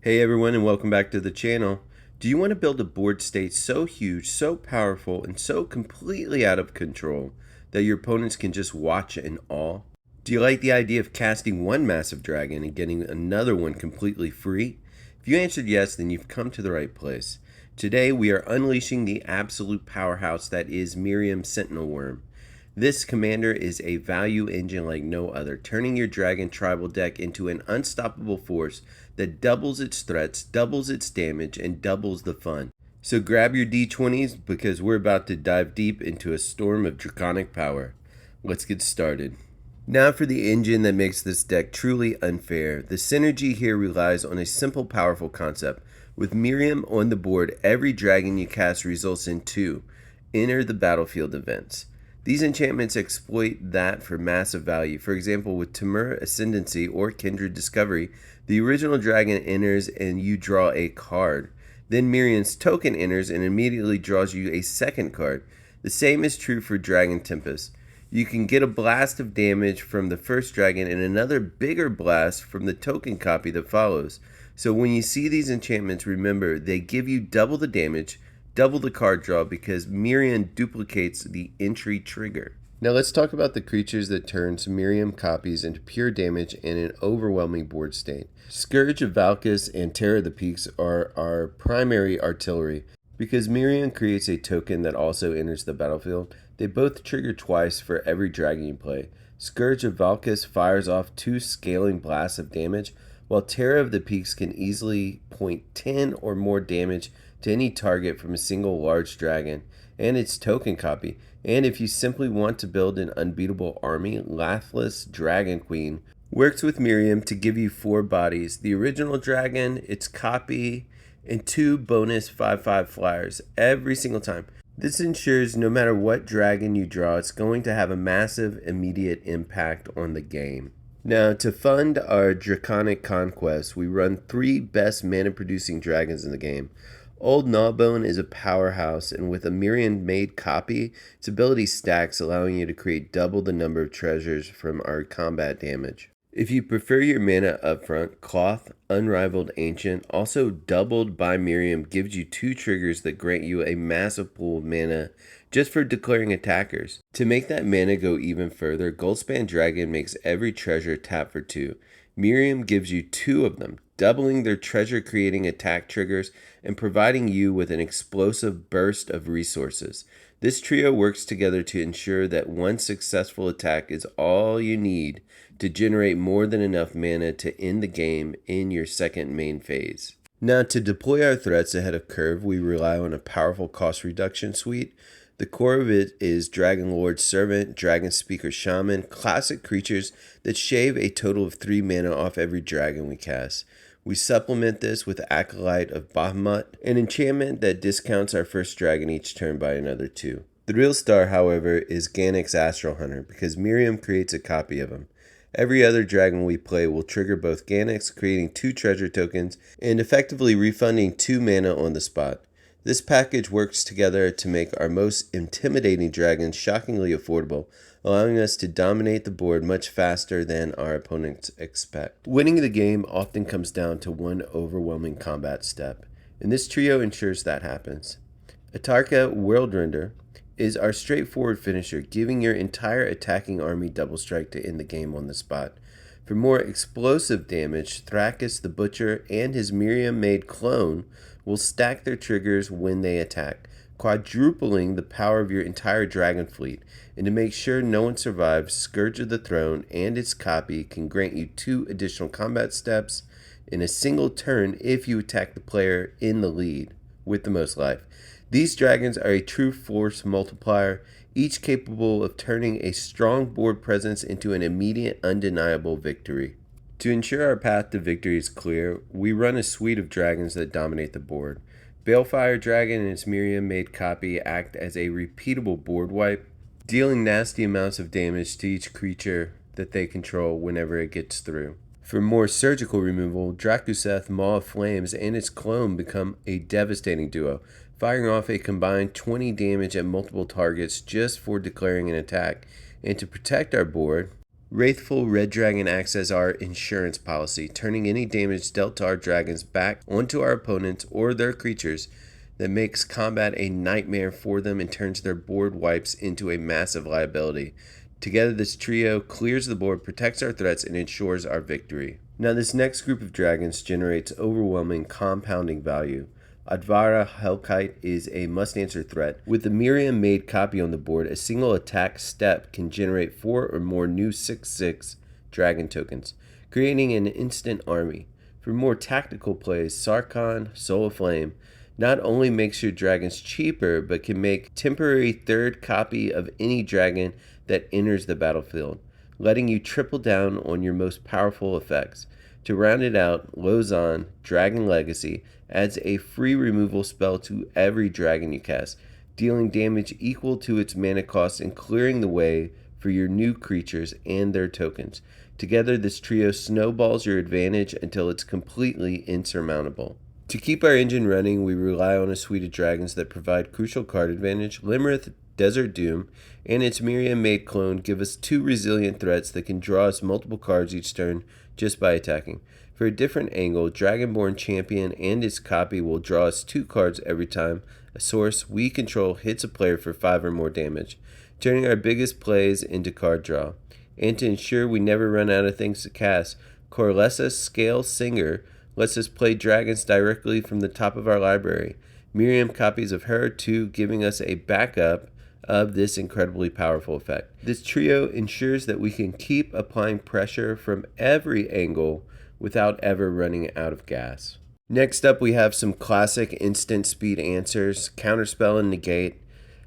Hey everyone, and welcome back to the channel. Do you want to build a board state so huge, so powerful, and so completely out of control that your opponents can just watch in awe? Do you like the idea of casting one massive dragon and getting another one completely free? If you answered yes, then you've come to the right place. Today we are unleashing the absolute powerhouse that is Miirym Sentinel Wyrm. This commander is a value engine like no other, turning your dragon tribal deck into an unstoppable force that doubles its threats, doubles its damage, and doubles the fun. So grab your D20s because we're about to dive deep into a storm of draconic power. Let's get started. Now for the engine that makes this deck truly unfair. The synergy here relies on a simple, powerful concept. With Miirym on the board, every dragon you cast results in 2 enter the battlefield events. These enchantments exploit that for massive value. For example, with Temur, Ascendancy, or Kindred Discovery, the original dragon enters and you draw a card. Then Miirym's token enters and immediately draws you a second card. The same is true for Dragon Tempest. You can get a blast of damage from the first dragon and another bigger blast from the token copy that follows. So when you see these enchantments, remember they give you double the damage, double the card draw, because Miirym duplicates the entry trigger. Now let's talk about the creatures that turns Miirym copies into pure damage in an overwhelming board state. Scourge of Valkas and Terror of the Peaks are our primary artillery. Because Miirym creates a token that also enters the battlefield, they both trigger twice for every dragon you play. Scourge of Valkas fires off 2 scaling blasts of damage, while Terror of the Peaks can easily point 10 or more damage to any target from a single large dragon and its token copy. And if you simply want to build an unbeatable army, Lathliss Dragon Queen works with Miirym to give you 4 bodies: the original dragon, its copy, and 2 bonus 5/5 flyers every single time. This ensures no matter what dragon you draw, it's going to have a massive immediate impact on the game. Now, to fund our draconic conquest, we run 3 best mana producing dragons in the game. Old Gnawbone is a powerhouse, and with a Miirym made copy, its ability stacks, allowing you to create double the number of treasures from our combat damage. If you prefer your mana upfront, Klauth, Unrivaled Ancient, also doubled by Miirym, gives you 2 triggers that grant you a massive pool of mana just for declaring attackers. To make that mana go even further, Goldspan Dragon makes every treasure tap for 2. Miirym gives you 2 of them, doubling their treasure creating attack triggers and providing you with an explosive burst of resources. This trio works together to ensure that one successful attack is all you need to generate more than enough mana to end the game in your second main phase. Now, to deploy our threats ahead of curve, we rely on a powerful cost reduction suite. The core of it is Dragonlord Servant, Dragon Speaker Shaman, classic creatures that shave a total of 3 mana off every dragon we cast. We supplement this with Acolyte of Bahamut, an enchantment that discounts our first dragon each turn by another 2. The real star, however, is Ganax Astral Hunter, because Miirym creates a copy of him. Every other dragon we play will trigger both Ganax, creating 2 treasure tokens, and effectively refunding 2 mana on the spot. This package works together to make our most intimidating dragons shockingly affordable, allowing us to dominate the board much faster than our opponents expect. Winning the game often comes down to one overwhelming combat step, and this trio ensures that happens. Atarka Worldrender is our straightforward finisher, giving your entire attacking army double strike to end the game on the spot. For more explosive damage, Thrakkus the Butcher and his Miirym-made clone will stack their triggers when they attack, quadrupling the power of your entire dragon fleet. And to make sure no one survives, Scourge of the Throne and its copy can grant you 2 additional combat steps in a single turn if you attack the player in the lead with the most life. These dragons are a true force multiplier, each capable of turning a strong board presence into an immediate, undeniable victory. To ensure our path to victory is clear, we run a suite of dragons that dominate the board. Balefire Dragon and its Miirym-made copy act as a repeatable board wipe, dealing nasty amounts of damage to each creature that they control whenever it gets through. For more surgical removal, Drakuseth, Maw of Flames, and its clone become a devastating duo, firing off a combined 20 damage at multiple targets just for declaring an attack. And to protect our board, Wrathful Red Dragon acts as our insurance policy, turning any damage dealt to our dragons back onto our opponents or their creatures. That makes combat a nightmare for them and turns their board wipes into a massive liability. Together, this trio clears the board, protects our threats, and ensures our victory. Now, this next group of dragons generates overwhelming compounding value. Utvara Hellkite is a must-answer threat. With the Miirym-made copy on the board, a single attack step can generate 4 or more new 6/6 dragon tokens, creating an instant army. For more tactical plays, Sarkhan, Soul of Flame, not only makes your dragons cheaper, but can make temporary third copy of any dragon that enters the battlefield, letting you triple down on your most powerful effects. To round it out, Lozhan, Dragon Legacy, adds a free removal spell to every dragon you cast, dealing damage equal to its mana cost and clearing the way for your new creatures and their tokens. Together, this trio snowballs your advantage until it's completely insurmountable. To keep our engine running, we rely on a suite of dragons that provide crucial card advantage. Iymrith, Desert Doom, and its Miirym-made clone give us 2 resilient threats that can draw us multiple cards each turn just by attacking. For a different angle, Dragonborn Champion and its copy will draw us 2 cards every time a source we control hits a player for 5 or more damage, turning our biggest plays into card draw. And to ensure we never run out of things to cast, Korlessa Scale Singer lets us play dragons directly from the top of our library. Miirym copies of her too, giving us a backup of this incredibly powerful effect. This trio ensures that we can keep applying pressure from every angle without ever running out of gas. Next up, we have some classic instant speed answers, Counterspell and Negate.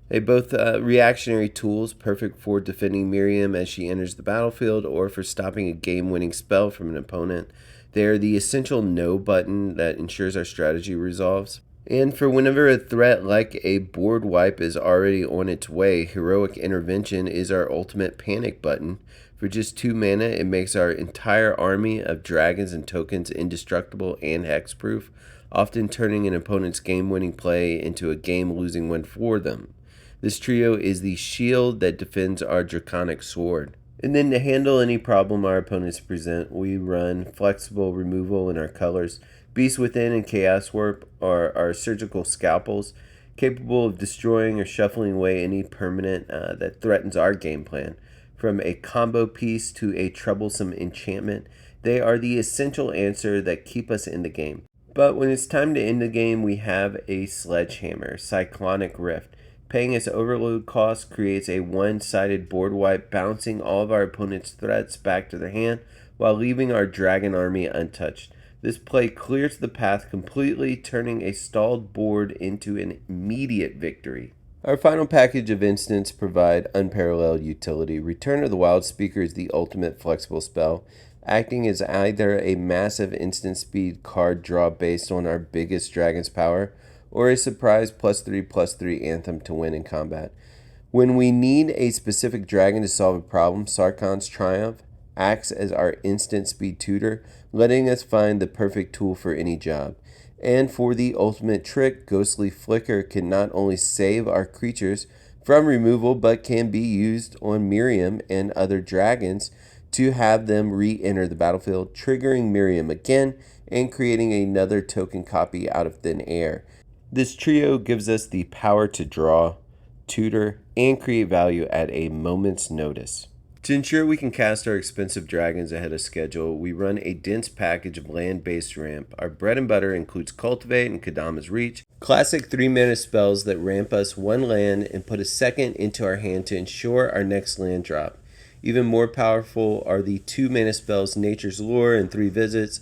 They both reactionary tools, perfect for defending Miirym as she enters the battlefield or for stopping a game-winning spell from an opponent. They are the essential no button that ensures our strategy resolves. And for whenever a threat like a board wipe is already on its way, Heroic Intervention is our ultimate panic button. For just 2 mana, it makes our entire army of dragons and tokens indestructible and hexproof, often turning an opponent's game-winning play into a game-losing one for them. This trio is the shield that defends our draconic sword. And then to handle any problem our opponents present, we run flexible removal in our colors. Beast Within and Chaos Warp are our surgical scalpels, capable of destroying or shuffling away any permanent that threatens our game plan. From a combo piece to a troublesome enchantment, they are the essential answer that keep us in the game. But when it's time to end the game, we have a sledgehammer, Cyclonic Rift. Paying its overload cost creates a one-sided board wipe, bouncing all of our opponent's threats back to their hand while leaving our dragon army untouched. This play clears the path completely, turning a stalled board into an immediate victory. Our final package of instants provide unparalleled utility. Return of the Wild Speaker is the ultimate flexible spell, acting as either a massive instant speed card draw based on our biggest dragon's power, or a surprise +3/+3 anthem to win in combat. When we need a specific dragon to solve a problem, Sarkhan's Triumph acts as our instant speed tutor, letting us find the perfect tool for any job. And for the ultimate trick, Ghostly Flicker can not only save our creatures from removal, but can be used on Miirym and other dragons to have them re-enter the battlefield, triggering Miirym again and creating another token copy out of thin air. This trio gives us the power to draw, tutor, and create value at a moment's notice. To ensure we can cast our expensive dragons ahead of schedule, we run a dense package of land-based ramp. Our bread and butter includes Cultivate and Kadama's Reach, classic 3-mana spells that ramp us 1 land and put a second into our hand to ensure our next land drop. Even more powerful are the 2-mana spells Nature's Lure and 3 Visits.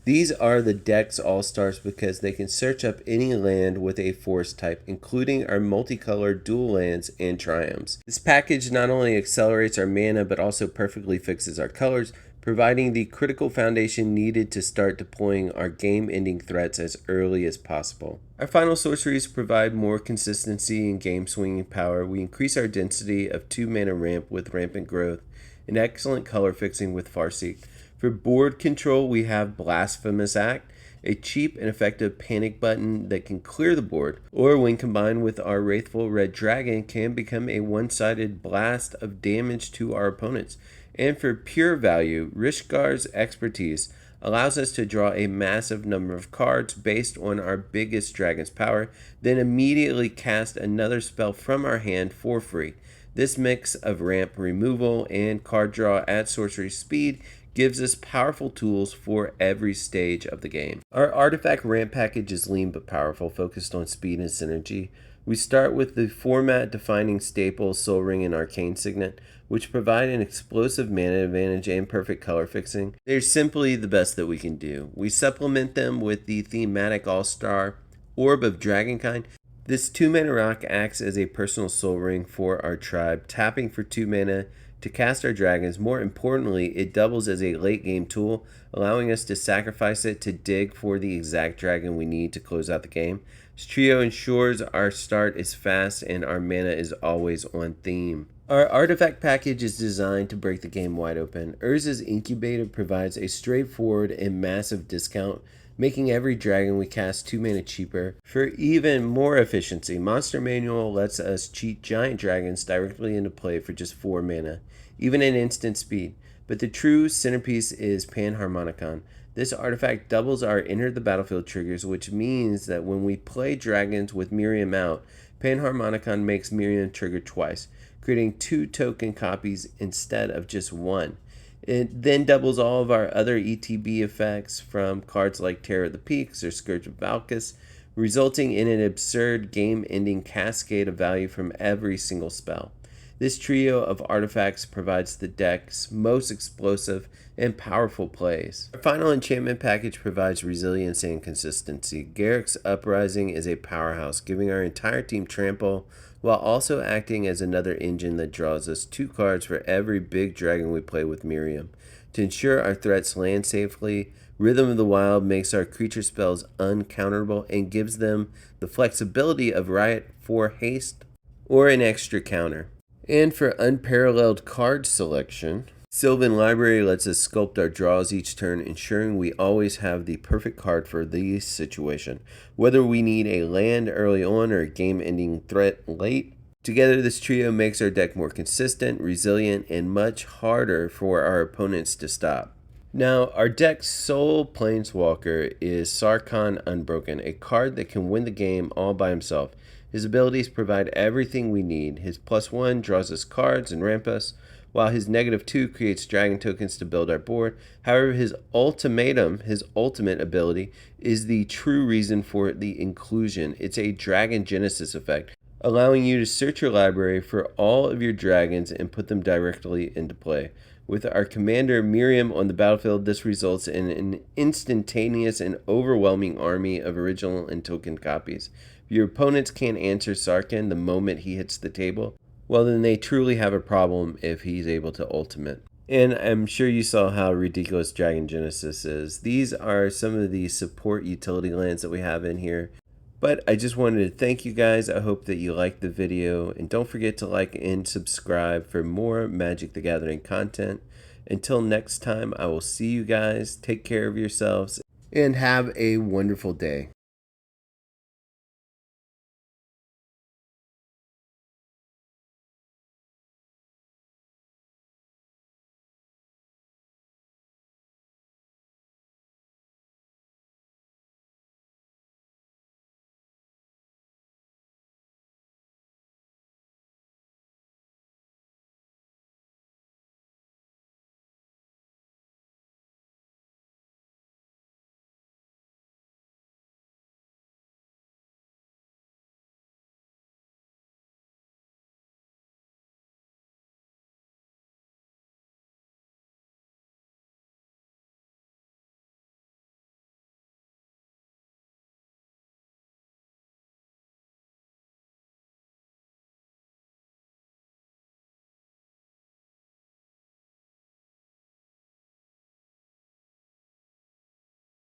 These are the deck's all-stars because they can search up any land with a forest type, including our multicolored dual lands and triumphs. This package not only accelerates our mana, but also perfectly fixes our colors, providing the critical foundation needed to start deploying our game-ending threats as early as possible. Our final sorceries provide more consistency and game-swinging power. We increase our density of 2-mana ramp with Rampant Growth, and excellent color fixing with Farseek. For board control, we have Blasphemous Act, a cheap and effective panic button that can clear the board, or when combined with our Wrathful Red Dragon, can become a one-sided blast of damage to our opponents. And for pure value, Rishgar's expertise allows us to draw a massive number of cards based on our biggest dragon's power, then immediately cast another spell from our hand for free. This mix of ramp removal and card draw at sorcery speed gives us powerful tools for every stage of the game. Our artifact ramp package is lean but powerful, focused on speed and synergy. We start with the format-defining staple Soul Ring and Arcane Signet, which provide an explosive mana advantage and perfect color fixing. They're simply the best that we can do. We supplement them with the thematic all-star Orb of Dragonkind. This 2-mana rock acts as a personal soul ring for our tribe, tapping for 2 mana to cast our dragons. More importantly, it doubles as a late game tool, allowing us to sacrifice it to dig for the exact dragon we need to close out the game. This trio ensures our start is fast and our mana is always on theme. Our artifact package is designed to break the game wide open. Urza's Incubator provides a straightforward and massive discount, making every dragon we cast 2 mana cheaper. For even more efficiency, Monster Manual lets us cheat giant dragons directly into play for just 4 mana, even at instant speed. But the true centerpiece is Panharmonicon. This artifact doubles our enter the battlefield triggers, which means that when we play dragons with Miirym out, Panharmonicon makes Miirym trigger twice, creating 2 token copies instead of just 1. It then doubles all of our other ETB effects from cards like Terror of the Peaks or Scourge of Valkas, resulting in an absurd game-ending cascade of value from every single spell. This trio of artifacts provides the deck's most explosive and powerful plays. Our final enchantment package provides resilience and consistency. Garruk's Uprising is a powerhouse, giving our entire team trample, while also acting as another engine that draws us 2 cards for every big dragon we play with Miirym. To ensure our threats land safely, Rhythm of the Wild makes our creature spells uncounterable and gives them the flexibility of Riot for haste or an extra counter. And for unparalleled card selection, Sylvan Library lets us sculpt our draws each turn, ensuring we always have the perfect card for the situation, whether we need a land early on or a game-ending threat late. Together, this trio makes our deck more consistent, resilient, and much harder for our opponents to stop. Now, our deck's sole planeswalker is Sarkhan Unbroken, a card that can win the game all by himself. His abilities provide everything we need. His +1 draws us cards and ramp us, while his -2 creates dragon tokens to build our board. However, his ultimate ability, is the true reason for the inclusion. It's a Dragon Genesis effect, allowing you to search your library for all of your dragons and put them directly into play. With our commander Miirym on the battlefield, this results in an instantaneous and overwhelming army of original and token copies. If your opponents can't answer Sarkhan the moment he hits the table, well, then they truly have a problem if he's able to ultimate. And I'm sure you saw how ridiculous Dragon Genesis is. These are some of the support utility lands that we have in here. But I just wanted to thank you guys. I hope that you liked the video. And don't forget to like and subscribe for more Magic the Gathering content. Until next time, I will see you guys. Take care of yourselves and have a wonderful day.